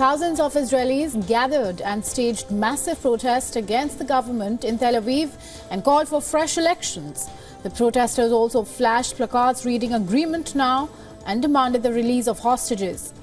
thousands of Israelis gathered and staged massive protests against the government in Tel Aviv and called for fresh elections. The protesters also flashed placards reading "Agreement Now" and demanded the release of hostages.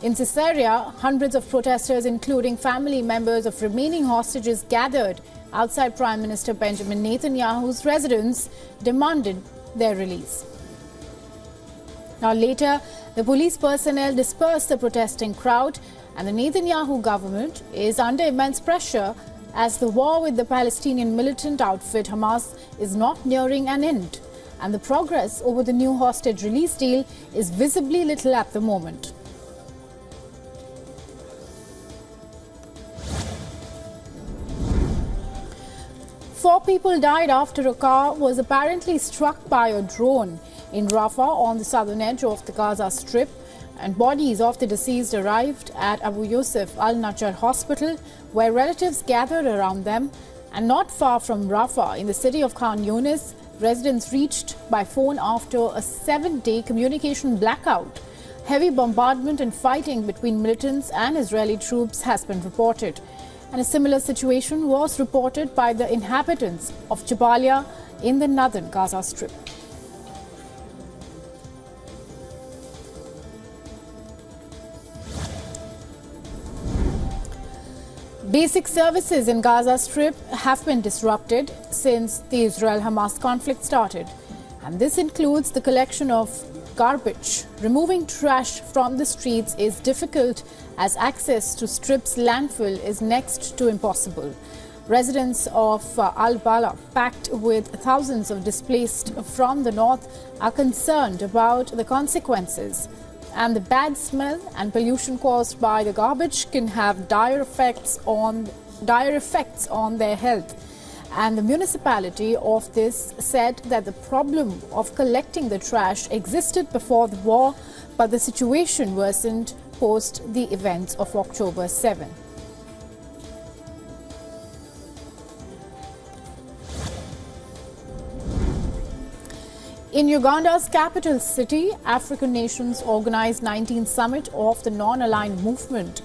In Caesarea, hundreds of protesters, including family members of remaining hostages, gathered outside Prime Minister Benjamin Netanyahu's residence, demanded their release. Now later, the police personnel dispersed the protesting crowd, and the Netanyahu government is under immense pressure as the war with the Palestinian militant outfit Hamas is not nearing an end, and the progress over the new hostage release deal is visibly little at the moment. Four people died after a car was apparently struck by a drone in Rafah on the southern edge of the Gaza Strip, and bodies of the deceased arrived at Abu Yusuf al-Najjar Hospital, where relatives gathered around them. And not far from Rafah, in the city of Khan Yunis, residents reached by phone after a 7-day communication blackout. Heavy bombardment and fighting between militants and Israeli troops has been reported. And a similar situation was reported by the inhabitants of Jabalia in the northern Gaza Strip. Basic services in Gaza Strip have been disrupted since the Israel-Hamas conflict started. And this includes the collection of garbage. Removing trash from the streets is difficult as access to Strip's landfill is next to impossible. Residents of Al-Bala, packed with thousands of displaced from the north, are concerned about the consequences. And the bad smell and pollution caused by the garbage can have dire effects on their health. And the municipality of this said that the problem of collecting the trash existed before the war, but the situation worsened post the events of October 7. In Uganda's capital city, African nations organized 19th Summit of the Non-Aligned Movement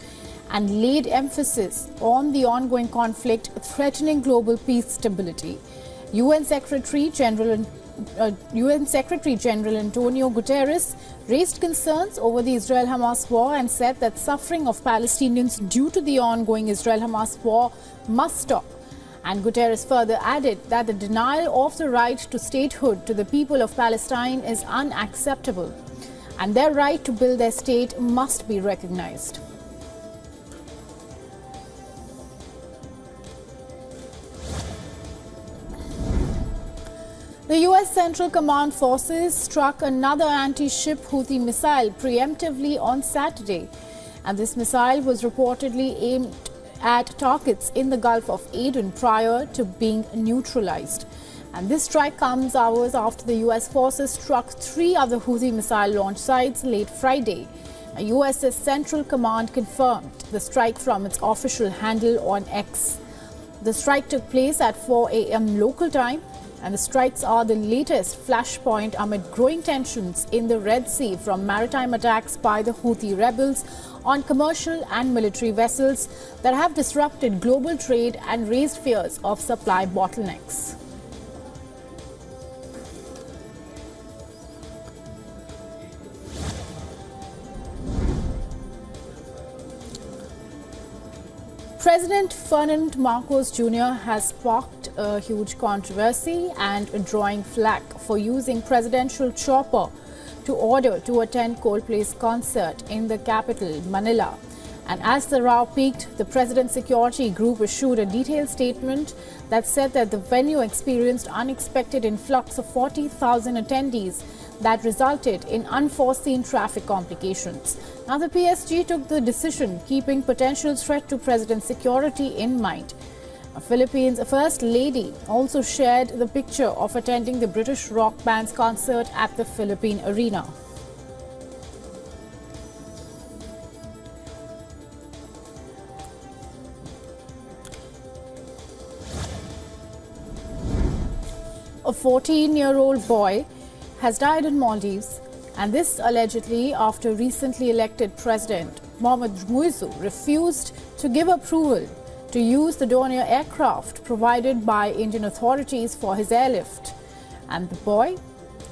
and laid emphasis on the ongoing conflict threatening global peace stability. UN Secretary General Antonio Guterres raised concerns over the Israel-Hamas war and said that suffering of Palestinians due to the ongoing Israel-Hamas war must stop. And Guterres further added that the denial of the right to statehood to the people of Palestine is unacceptable, and their right to build their state must be recognized. The U.S. Central Command forces struck another anti-ship Houthi missile preemptively on Saturday, and this missile was reportedly aimed at targets in the Gulf of Aden prior to being neutralized. And this strike comes hours after the U.S. forces struck 3 other Houthi missile launch sites late Friday. A U.S. Central Command confirmed the strike from its official handle on X. The strike took place at 4 a.m. local time, and the strikes are the latest flashpoint amid growing tensions in the Red Sea from maritime attacks by the Houthi rebels on commercial and military vessels that have disrupted global trade and raised fears of supply bottlenecks. President Ferdinand Marcos Jr. has sparked a huge controversy and drawing flack for using presidential chopper to order to attend Coldplay's concert in the capital, Manila. And as the row peaked, the President's security group issued a detailed statement that said that the venue experienced unexpected influx of 40,000 attendees that resulted in unforeseen traffic complications. Now, the PSG took the decision keeping potential threat to President's security in mind. Philippines' First Lady also shared the picture of attending the British rock band's concert at the Philippine Arena. A 14-year-old boy has died in Maldives, and this allegedly after recently elected President Mohammad Muizzu, refused to give approval to use the Dornier aircraft provided by Indian authorities for his airlift. And the boy,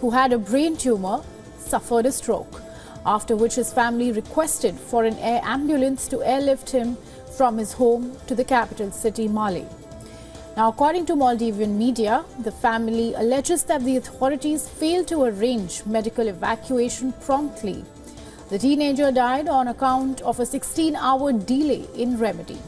who had a brain tumor, suffered a stroke, after which his family requested for an air ambulance to airlift him from his home to the capital city, Male. Now, according to Maldivian media, the family alleges that the authorities failed to arrange medical evacuation promptly. The teenager died on account of a 16-hour delay in remedy.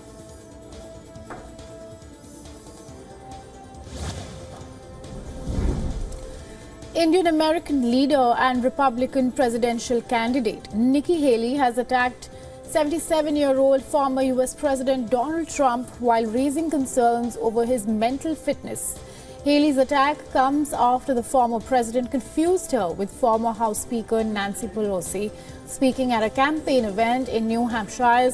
Indian-American leader and Republican presidential candidate Nikki Haley has attacked 77-year-old former U.S. President Donald Trump while raising concerns over his mental fitness. Haley's attack comes after the former president confused her with former House Speaker Nancy Pelosi. Speaking at a campaign event in New Hampshire,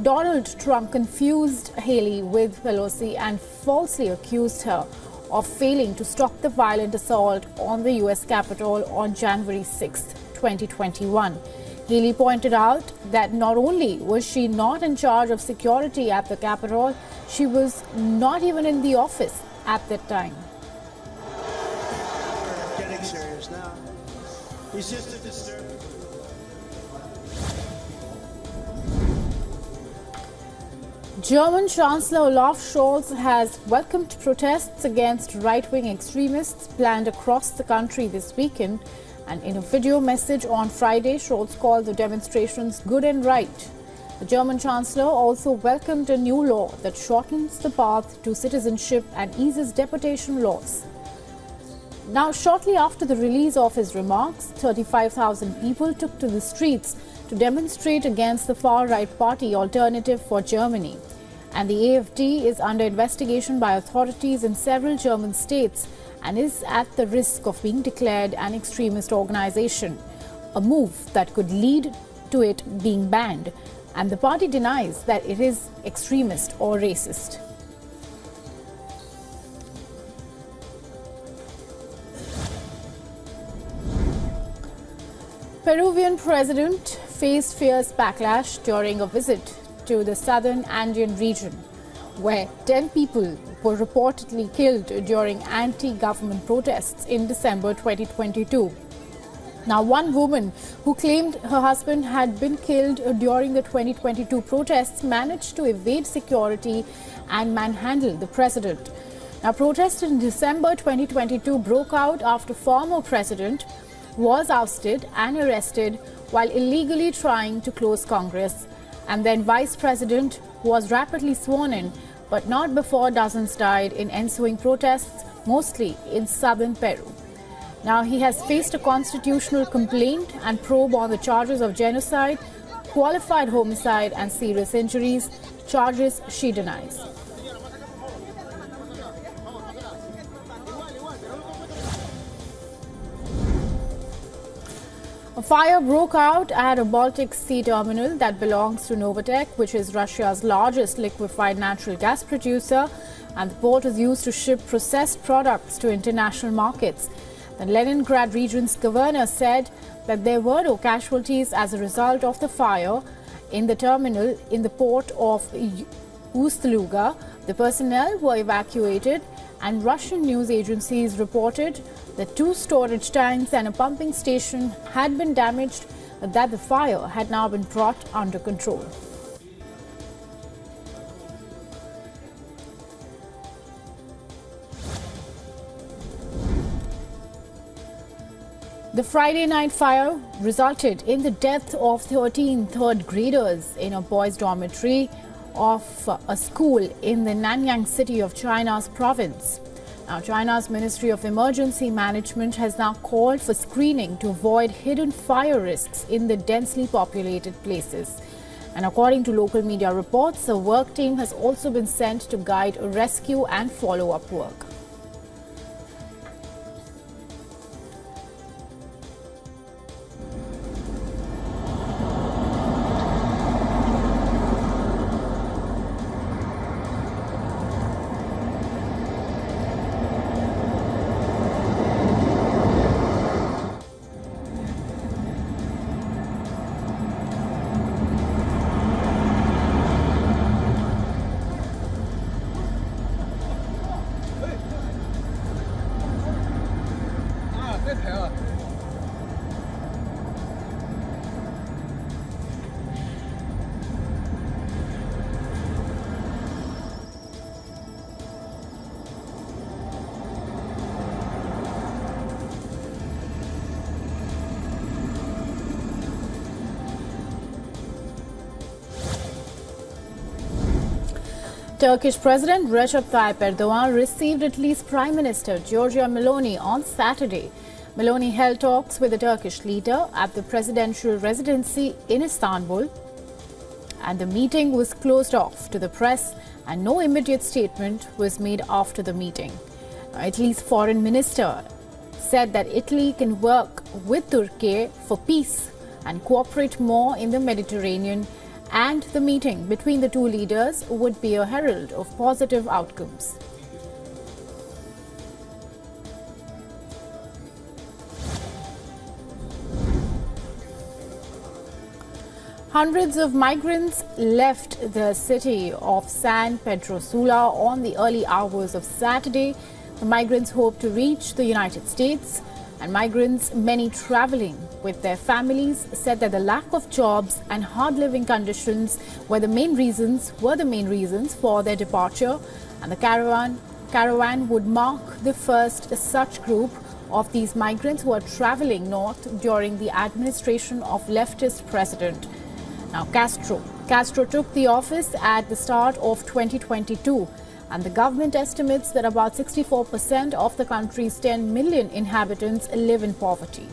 Donald Trump confused Haley with Pelosi and falsely accused her of failing to stop the violent assault on the U.S. Capitol on January 6, 2021. Haley pointed out that not only was she not in charge of security at the Capitol, she was not even in the office at that time. We're getting serious now. He's just a disturbance. German Chancellor Olaf Scholz has welcomed protests against right-wing extremists planned across the country this weekend. And in a video message on Friday, Scholz called the demonstrations good and right. The German Chancellor also welcomed a new law that shortens the path to citizenship and eases deportation laws. Now, shortly after the release of his remarks, 35,000 people took to the streets to demonstrate against the far-right party Alternative for Germany. And the AfD is under investigation by authorities in several German states and is at the risk of being declared an extremist organization, a move that could lead to it being banned. And the party denies that it is extremist or racist. Peruvian president faced fierce backlash during a visit to the southern Andean region, where 10 people were reportedly killed during anti-government protests in December 2022. Now, one woman who claimed her husband had been killed during the 2022 protests managed to evade security and manhandle the president. Now, protests in December 2022 broke out after former president was ousted and arrested while illegally trying to close Congress. And then vice president was rapidly sworn in, but not before dozens died in ensuing protests, mostly in southern Peru. Now, he has faced a constitutional complaint and probe on the charges of genocide, qualified homicide and serious injuries, charges she denies. A fire broke out at a Baltic Sea terminal that belongs to Novatek, which is Russia's largest liquefied natural gas producer, and the port is used to ship processed products to international markets. The Leningrad region's governor said that there were no casualties as a result of the fire in the terminal in the port of Ust-Luga. The personnel were evacuated, and Russian news agencies reported that 2 storage tanks and a pumping station had been damaged, but that the fire had now been brought under control. The Friday night fire resulted in the death of 13 third graders in a boys' dormitory of a school in the Nanyang city of China's province. Now, China's Ministry of Emergency Management has now called for screening to avoid hidden fire risks in the densely populated places. And according to local media reports, a work team has also been sent to guide rescue and follow-up work. Turkish President Recep Tayyip Erdogan received Italy's Prime Minister Giorgia Meloni on Saturday. Meloni held talks with the Turkish leader at the presidential residency in Istanbul, and the meeting was closed off to the press and no immediate statement was made after the meeting. Italy's foreign minister said that Italy can work with Turkey for peace and cooperate more in the Mediterranean, and the meeting between the two leaders would be a herald of positive outcomes. Hundreds of migrants left the city of San Pedro Sula on the early hours of Saturday. The migrants hope to reach the United States, and migrants, many traveling with their families, said that the lack of jobs and hard living conditions were the main reasons for their departure, and the caravan would mark the first such group of these migrants who are traveling north during the administration of leftist president now Castro took the office at the start of 2022, and the government estimates that about 64% of the country's 10 million inhabitants live in poverty.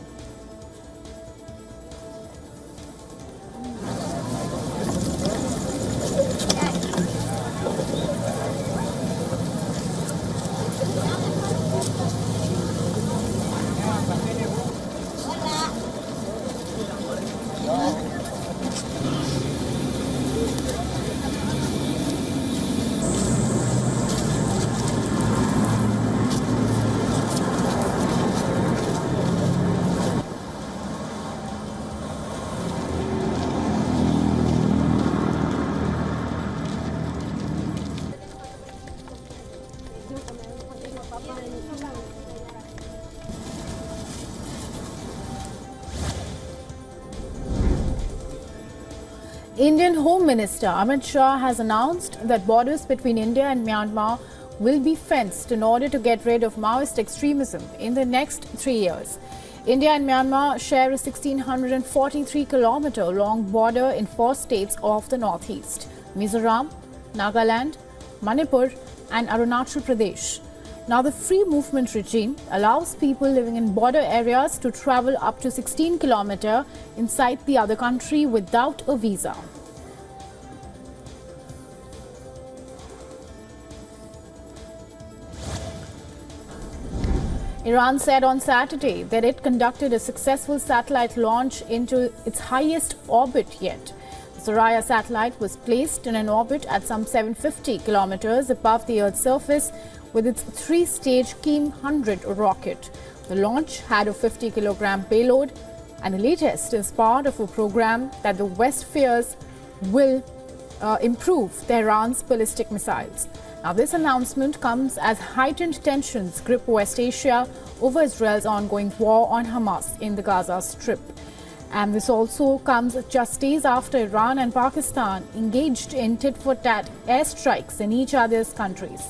Indian Home Minister Amit Shah has announced that borders between India and Myanmar will be fenced in order to get rid of Maoist extremism in the next 3 years. India and Myanmar share a 1,643-kilometer long border in 4 states of the northeast: Mizoram, Nagaland, Manipur and Arunachal Pradesh. Now, the free movement regime allows people living in border areas to travel up to 16 kilometers inside the other country without a visa. Iran said on Saturday that it conducted a successful satellite launch into its highest orbit yet. The Soraya satellite was placed in an orbit at some 750 kilometers above the Earth's surface with its 3-stage Kim 100 rocket. The launch had a 50-kilogram payload, and the latest is part of a program that the West fears will improve Tehran's ballistic missiles. Now, this announcement comes as heightened tensions grip West Asia over Israel's ongoing war on Hamas in the Gaza Strip. And this also comes just days after Iran and Pakistan engaged in tit-for-tat airstrikes in each other's countries.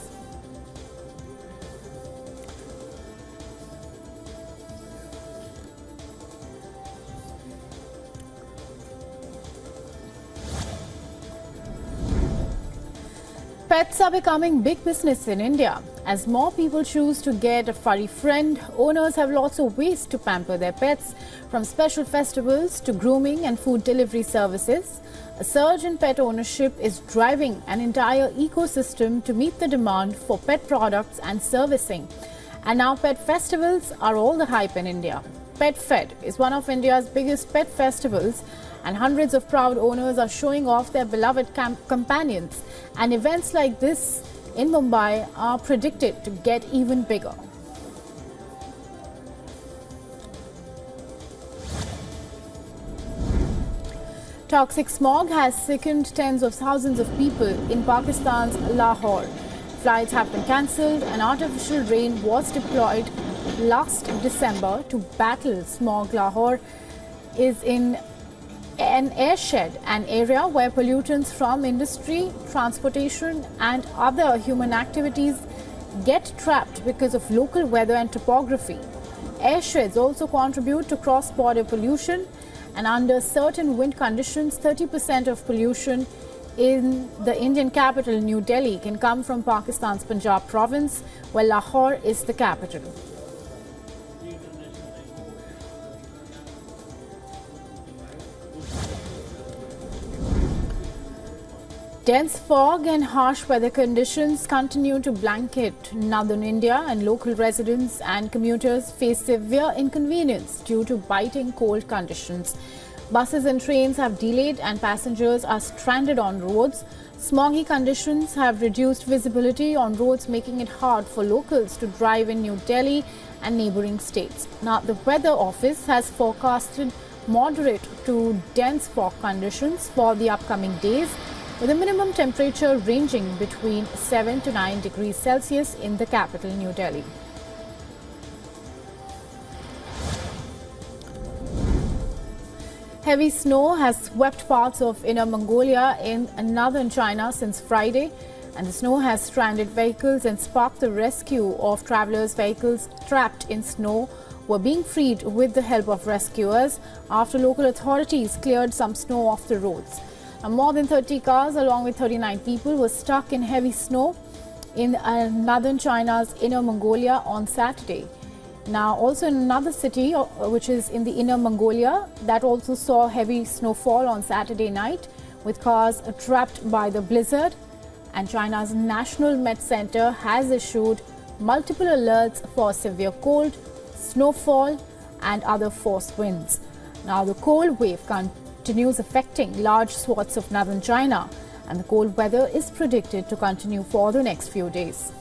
Pets are becoming big business in India. As more people choose to get a furry friend, owners have lots of ways to pamper their pets, from special festivals to grooming and food delivery services. A surge in pet ownership is driving an entire ecosystem to meet the demand for pet products and servicing. And now pet festivals are all the hype in India. Pet Fed is one of India's biggest pet festivals, and hundreds of proud owners are showing off their beloved companions. And events like this in Mumbai are predicted to get even bigger. Toxic smog has sickened tens of thousands of people in Pakistan's Lahore. Flights have been cancelled and artificial rain was deployed last December to battle smog. Lahore is in an airshed, an area where pollutants from industry, transportation and other human activities get trapped because of local weather and topography. Airsheds also contribute to cross-border pollution, and under certain wind conditions, 30% of pollution in the Indian capital, New Delhi, can come from Pakistan's Punjab province, where Lahore is the capital. Dense fog and harsh weather conditions continue to blanket northern India, and local residents and commuters face severe inconvenience due to biting cold conditions. Buses and trains have delayed and passengers are stranded on roads. Smoggy conditions have reduced visibility on roads, making it hard for locals to drive in New Delhi and neighbouring states. Now, the Weather Office has forecasted moderate to dense fog conditions for the upcoming days, with a minimum temperature ranging between 7 to 9 degrees Celsius in the capital, New Delhi. Heavy snow has swept parts of Inner Mongolia in northern China since Friday, and the snow has stranded vehicles and sparked the rescue of travelers. Vehicles trapped in snow were being freed with the help of rescuers after local authorities cleared some snow off the roads. More than 30 cars along with 39 people were stuck in heavy snow in northern China's Inner Mongolia on Saturday. Now, also in another city, which is in the Inner Mongolia, that also saw heavy snowfall on Saturday night, with cars trapped by the blizzard. And China's National Met Center has issued multiple alerts for severe cold, snowfall and other force winds. Now, the cold wave continues affecting large swaths of northern China, and the cold weather is predicted to continue for the next few days.